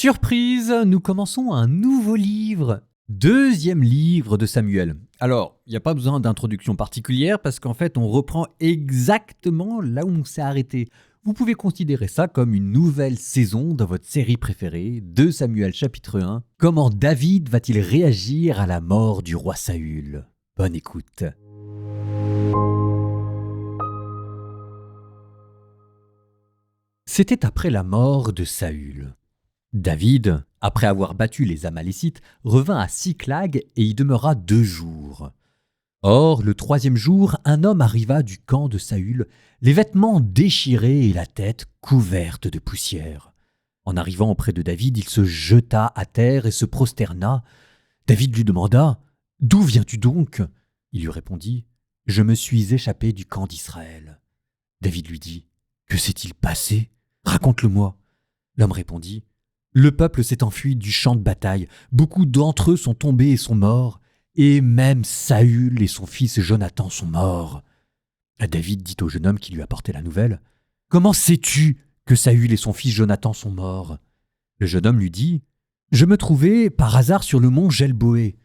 Surprise, nous commençons un nouveau livre. Deuxième livre de Samuel. Alors, il n'y a pas besoin d'introduction particulière parce qu'en fait, on reprend exactement là où on s'est arrêté. Vous pouvez considérer ça comme une nouvelle saison de votre série préférée, 2 Samuel chapitre 1. Comment David va-t-il réagir à la mort du roi Saül? Bonne écoute. C'était après la mort de Saül. David, après avoir battu les Amalécites, revint à Siclag et y demeura 2 jours. Or, le 3e jour, un homme arriva du camp de Saül, les vêtements déchirés et la tête couverte de poussière. En arrivant auprès de David, il se jeta à terre et se prosterna. David lui demanda « D'où viens-tu donc ?» Il lui répondit « Je me suis échappé du camp d'Israël. » David lui dit « Que s'est-il passé ? Raconte-le-moi. » L'homme répondit « Le peuple s'est enfui du champ de bataille, beaucoup d'entre eux sont tombés et sont morts, et même Saül et son fils Jonathan sont morts. » David dit au jeune homme qui lui apportait la nouvelle « Comment sais-tu que Saül et son fils Jonathan sont morts ?» Le jeune homme lui dit « Je me trouvais par hasard sur le mont Gelboé,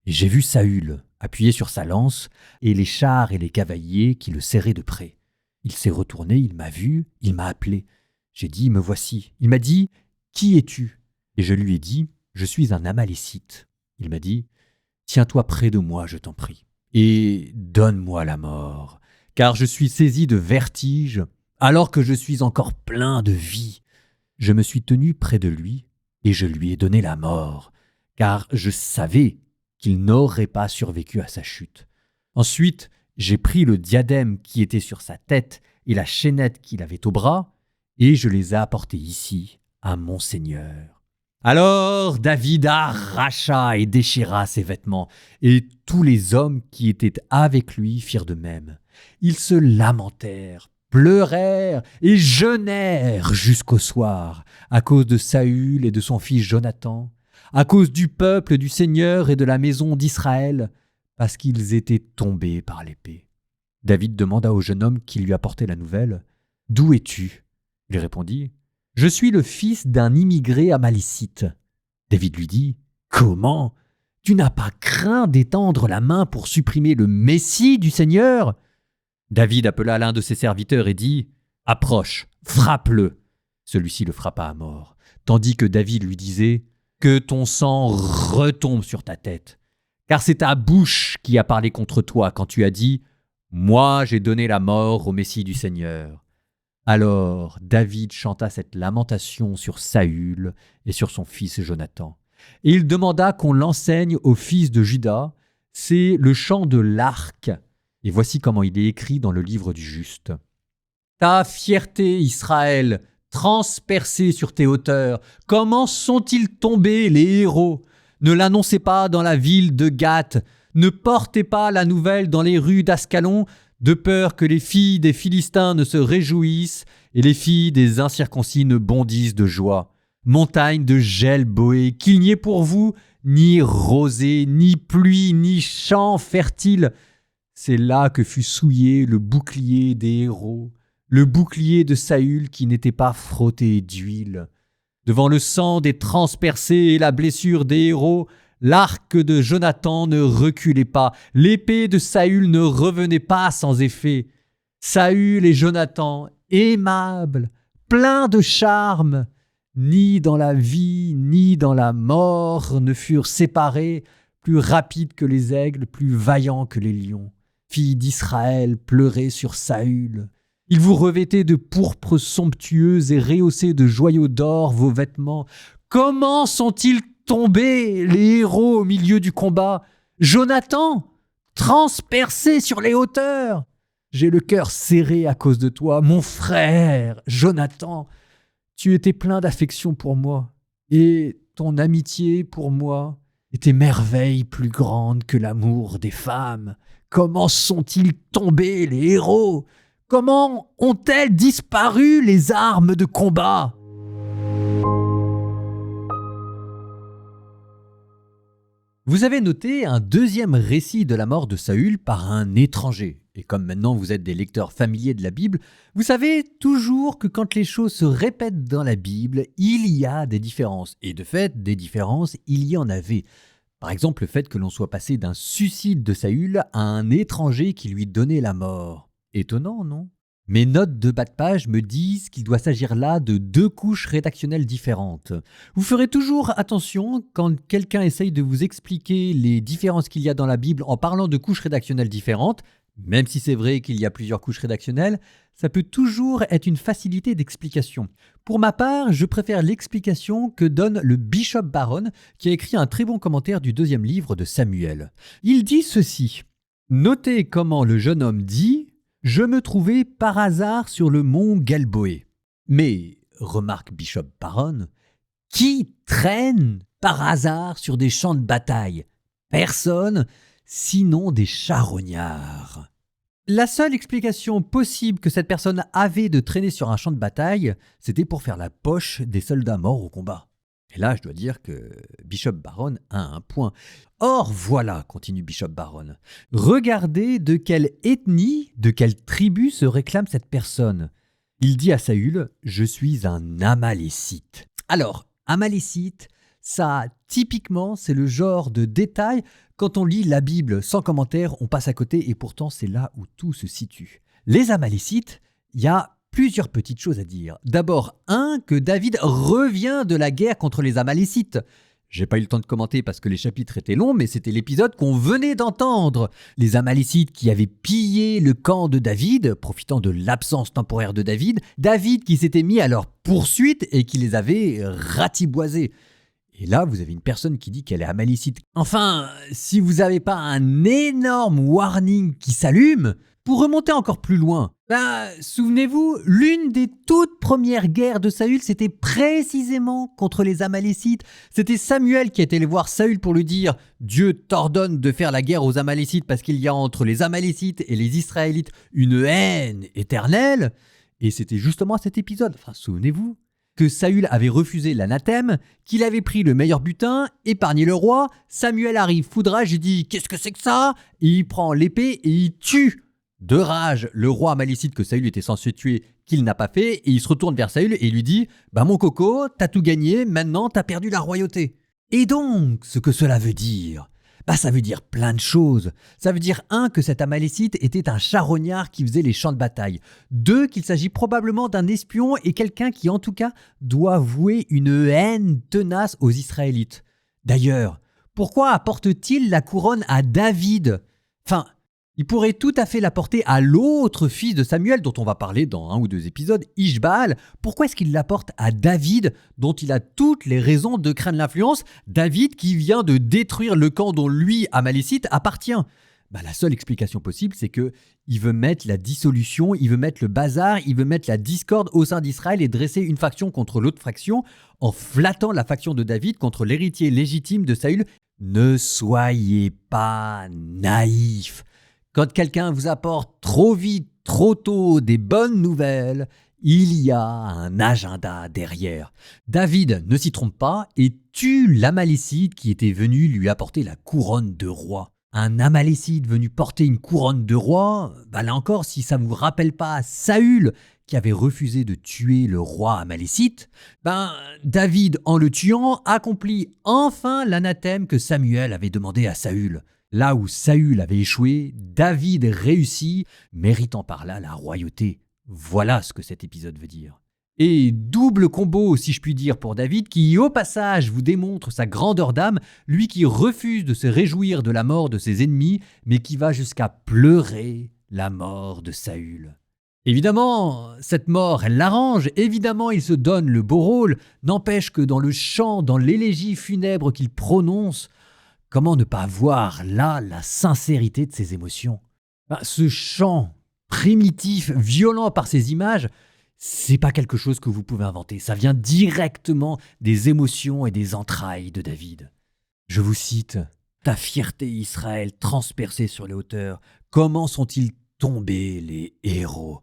et j'ai vu Saül appuyé sur sa lance, et les chars et les cavaliers qui le serraient de près. Il s'est retourné, il m'a vu, il m'a appelé. J'ai dit « Me voici. » Il m'a dit « Qui es-tu » Et je lui ai dit « Je suis un Amalécite. » Il m'a dit « Tiens-toi près de moi, je t'en prie, et donne-moi la mort, car je suis saisi de vertige, alors que je suis encore plein de vie. » Je me suis tenu près de lui, et je lui ai donné la mort, car je savais qu'il n'aurait pas survécu à sa chute. Ensuite, j'ai pris le diadème qui était sur sa tête et la chaînette qu'il avait au bras, et je les ai apportés ici, à mon Seigneur. Alors David arracha et déchira ses vêtements, et tous les hommes qui étaient avec lui firent de même. Ils se lamentèrent, pleurèrent et jeûnèrent jusqu'au soir, à cause de Saül et de son fils Jonathan, à cause du peuple du Seigneur et de la maison d'Israël, parce qu'ils étaient tombés par l'épée. David demanda au jeune homme qui lui apportait la nouvelle « D'où es-tu » Il répondit « Je suis le fils d'un immigré amalécite. » David lui dit « Comment ? Tu n'as pas craint d'étendre la main pour supprimer le Messie du Seigneur ?» David appela l'un de ses serviteurs et dit « Approche, frappe-le !» Celui-ci le frappa à mort, tandis que David lui disait « Que ton sang retombe sur ta tête, car c'est ta bouche qui a parlé contre toi quand tu as dit « Moi j'ai donné la mort au Messie du Seigneur. » Alors David chanta cette lamentation sur Saül et sur son fils Jonathan. Et il demanda qu'on l'enseigne aux fils de Juda. C'est le chant de l'arc. Et voici comment il est écrit dans le livre du Juste. « Ta fierté, Israël, transpercée sur tes hauteurs, comment sont-ils tombés les héros? Ne l'annoncez pas dans la ville de Gath, ne portez pas la nouvelle dans les rues d'Ascalon, de peur que les filles des Philistins ne se réjouissent et les filles des incirconcis ne bondissent de joie. Montagne de Gelboé, qu'il n'y ait pour vous ni rosée, ni pluie, ni champ fertile. C'est là que fut souillé le bouclier des héros, le bouclier de Saül qui n'était pas frotté d'huile. Devant le sang des transpercés et la blessure des héros, l'arc de Jonathan ne reculait pas, l'épée de Saül ne revenait pas sans effet. Saül et Jonathan, aimables, pleins de charme, ni dans la vie ni dans la mort ne furent séparés, plus rapides que les aigles, plus vaillants que les lions. Filles d'Israël, pleurez sur Saül. Il vous revêtait de pourpre somptueuse et rehaussait de joyaux d'or vos vêtements. Comment sont-ils tombés, les héros au milieu du combat? Jonathan, transpercé sur les hauteurs. J'ai le cœur serré à cause de toi, mon frère, Jonathan. Tu étais plein d'affection pour moi, et ton amitié pour moi était merveille plus grande que l'amour des femmes. Comment sont-ils tombés, les héros? Comment ont-elles disparu, les armes de combat? Vous avez noté un deuxième récit de la mort de Saül par un étranger. Et comme maintenant vous êtes des lecteurs familiers de la Bible, vous savez toujours que quand les choses se répètent dans la Bible, il y a des différences. Et de fait, des différences, il y en avait. Par exemple, le fait que l'on soit passé d'un suicide de Saül à un étranger qui lui donnait la mort. Étonnant, non ? Mes notes de bas de page me disent qu'il doit s'agir là de 2 couches rédactionnelles différentes. Vous ferez toujours attention quand quelqu'un essaye de vous expliquer les différences qu'il y a dans la Bible en parlant de couches rédactionnelles différentes. Même si c'est vrai qu'il y a plusieurs couches rédactionnelles, ça peut toujours être une facilité d'explication. Pour ma part, je préfère l'explication que donne le Bishop Barron, qui a écrit un très bon commentaire du 2e livre de Samuel. Il dit ceci : « Notez comment le jeune homme dit « Je me trouvais par hasard sur le mont Galboé. » Mais, remarque Bishop Barron, qui traîne par hasard sur des champs de bataille ? Personne, sinon des charognards. La seule explication possible que cette personne avait de traîner sur un champ de bataille, c'était pour faire la poche des soldats morts au combat. Et là, je dois dire que Bishop Barron a un point. Or, voilà, continue Bishop Barron, regardez de quelle ethnie, de quelle tribu se réclame cette personne. Il dit à Saül, « Je suis un Amalécite. » Alors, Amalécite, ça, typiquement, c'est le genre de détail. Quand on lit la Bible sans commentaire, on passe à côté et pourtant c'est là où tout se situe. Les Amalécites, il y a plusieurs petites choses à dire. D'abord, que David revient de la guerre contre les Amalécites. J'ai pas eu le temps de commenter parce que les chapitres étaient longs, mais c'était l'épisode qu'on venait d'entendre. Les Amalécites qui avaient pillé le camp de David, profitant de l'absence temporaire de David qui s'était mis à leur poursuite et qui les avait ratiboisés. Et là, vous avez une personne qui dit qu'elle est amalécite. Enfin, si vous n'avez pas un énorme warning qui s'allume, pour remonter encore plus loin, souvenez-vous, l'une des toutes premières guerres de Saül, c'était précisément contre les Amalécites. C'était Samuel qui était allé voir Saül pour lui dire « Dieu t'ordonne de faire la guerre aux Amalécites parce qu'il y a entre les Amalécites et les Israélites une haine éternelle. » Et c'était justement à cet épisode, souvenez-vous, que Saül avait refusé l'anathème, qu'il avait pris le meilleur butin, épargné le roi. Samuel arrive foudrage et dit « Qu'est-ce que c'est que ça ?» Et il prend l'épée et il tue de rage le roi amalécite que Saül était censé tuer, qu'il n'a pas fait, et il se retourne vers Saül et lui dit « Mon coco, t'as tout gagné, maintenant t'as perdu la royauté. » Et donc, ce que cela veut dire, ça veut dire plein de choses. Ça veut dire, que cet Amalécite était un charognard qui faisait les champs de bataille. 2, qu'il s'agit probablement d'un espion et quelqu'un qui, en tout cas, doit vouer une haine tenace aux Israélites. D'ailleurs, pourquoi apporte-t-il la couronne à David ? Il pourrait tout à fait l'apporter à l'autre fils de Samuel, dont on va parler dans 1 ou 2 épisodes, Ishbaal. Pourquoi est-ce qu'il l'apporte à David, dont il a toutes les raisons de craindre l'influence ? David qui vient de détruire le camp dont lui, Amalécite, appartient. La seule explication possible, c'est qu'il veut mettre la dissolution, il veut mettre le bazar, il veut mettre la discorde au sein d'Israël et dresser une faction contre l'autre faction en flattant la faction de David contre l'héritier légitime de Saül. Ne soyez pas naïfs. Quand quelqu'un vous apporte trop vite, trop tôt des bonnes nouvelles, il y a un agenda derrière. David ne s'y trompe pas et tue l'Amalécite qui était venu lui apporter la couronne de roi. Un Amalécite venu porter une couronne de roi, là encore, si ça ne vous rappelle pas Saül qui avait refusé de tuer le roi Amalécite, David, en le tuant, accomplit enfin l'anathème que Samuel avait demandé à Saül. Là où Saül avait échoué, David réussit, méritant par là la royauté. Voilà ce que cet épisode veut dire. Et double combo, si je puis dire, pour David, qui au passage vous démontre sa grandeur d'âme, lui qui refuse de se réjouir de la mort de ses ennemis, mais qui va jusqu'à pleurer la mort de Saül. Évidemment, cette mort, elle l'arrange, évidemment il se donne le beau rôle, n'empêche que dans le chant, dans l'élégie funèbre qu'il prononce, comment ne pas voir là la sincérité de ses émotions ? Ce chant primitif, violent par ses images, c'est pas quelque chose que vous pouvez inventer. Ça vient directement des émotions et des entrailles de David. Je vous cite, « Ta fierté, Israël, transpercée sur les hauteurs, comment sont-ils tombés les héros ?»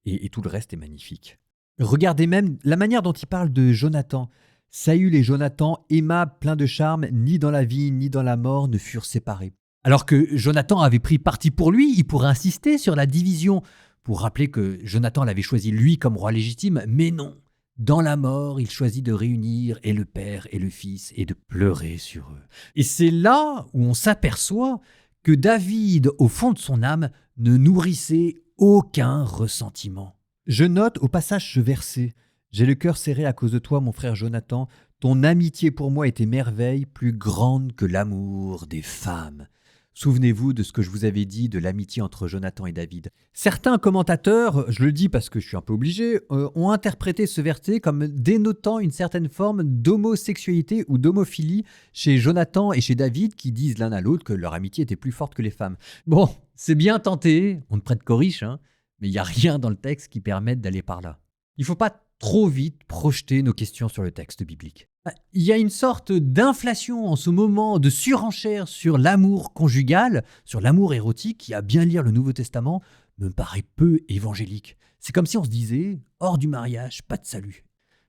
Et tout le reste est magnifique. Regardez même la manière dont il parle de Jonathan. Saül et Jonathan, aimables, pleins de charme, ni dans la vie ni dans la mort ne furent séparés. Alors que Jonathan avait pris parti pour lui, il pourrait insister sur la division, pour rappeler que Jonathan l'avait choisi lui comme roi légitime, mais non. Dans la mort, il choisit de réunir et le père et le fils et de pleurer sur eux. Et c'est là où on s'aperçoit que David, au fond de son âme, ne nourrissait aucun ressentiment. Je note au passage ce verset. J'ai le cœur serré à cause de toi, mon frère Jonathan. Ton amitié pour moi était merveille, plus grande que l'amour des femmes. Souvenez-vous de ce que je vous avais dit de l'amitié entre Jonathan et David. Certains commentateurs, je le dis parce que je suis un peu obligé, ont interprété ce verset comme dénotant une certaine forme d'homosexualité ou d'homophilie chez Jonathan et chez David qui disent l'un à l'autre que leur amitié était plus forte que les femmes. Bon, c'est bien tenté, on ne prête qu'aux riches, hein, mais il n'y a rien dans le texte qui permette d'aller par là. Il ne faut pas trop vite projeter nos questions sur le texte biblique. Il y a une sorte d'inflation en ce moment, de surenchère sur l'amour conjugal, sur l'amour érotique, qui, à bien lire le Nouveau Testament, me paraît peu évangélique. C'est comme si on se disait, hors du mariage, pas de salut.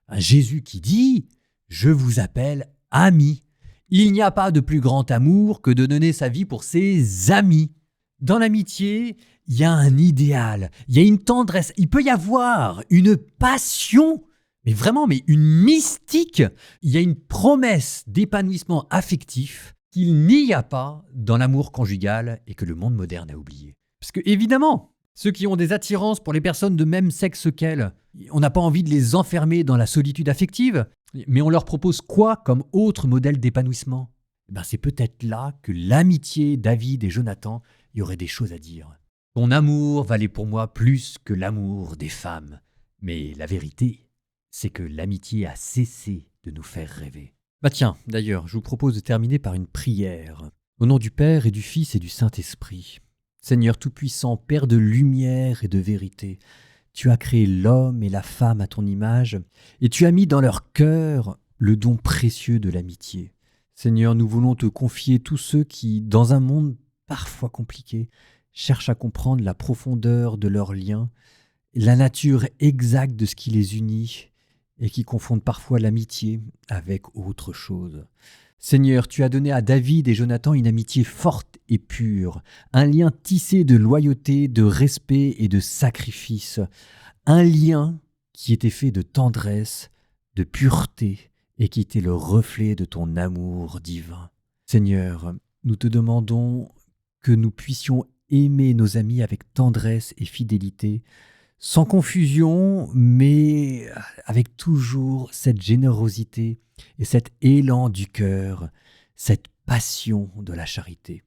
Un Jésus qui dit, je vous appelle amis. Il n'y a pas de plus grand amour que de donner sa vie pour ses amis. Dans l'amitié, il y a un idéal, il y a une tendresse, il peut y avoir une passion, mais vraiment, mais une mystique. Il y a une promesse d'épanouissement affectif qu'il n'y a pas dans l'amour conjugal et que le monde moderne a oublié. Parce que, évidemment, ceux qui ont des attirances pour les personnes de même sexe qu'elles, on n'a pas envie de les enfermer dans la solitude affective, mais on leur propose quoi comme autre modèle d'épanouissement ? C'est peut-être là que l'amitié David et Jonathan, il y aurait des choses à dire. Ton amour valait pour moi plus que l'amour des femmes. Mais la vérité, c'est que l'amitié a cessé de nous faire rêver. Tiens, d'ailleurs, je vous propose de terminer par une prière. Au nom du Père et du Fils et du Saint-Esprit. Seigneur Tout-Puissant, Père de lumière et de vérité, tu as créé l'homme et la femme à ton image, et tu as mis dans leur cœur le don précieux de l'amitié. Seigneur, nous voulons te confier tous ceux qui, dans un monde parfois compliqué, cherchent à comprendre la profondeur de leurs liens, la nature exacte de ce qui les unit, et qui confondent parfois l'amitié avec autre chose. Seigneur, tu as donné à David et Jonathan une amitié forte et pure, un lien tissé de loyauté, de respect et de sacrifice, un lien qui était fait de tendresse, de pureté et qui était le reflet de ton amour divin. Seigneur, nous te demandons que nous puissions aimer nos amis avec tendresse et fidélité, sans confusion, mais avec toujours cette générosité et cet élan du cœur, cette passion de la charité.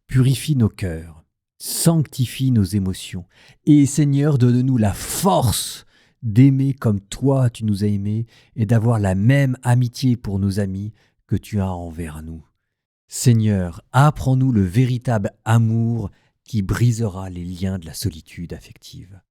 Purifie nos cœurs, sanctifie nos émotions, et Seigneur, donne-nous la force d'aimer comme toi tu nous as aimés et d'avoir la même amitié pour nos amis que tu as envers nous. Seigneur, apprends-nous le véritable amour qui brisera les liens de la solitude affective.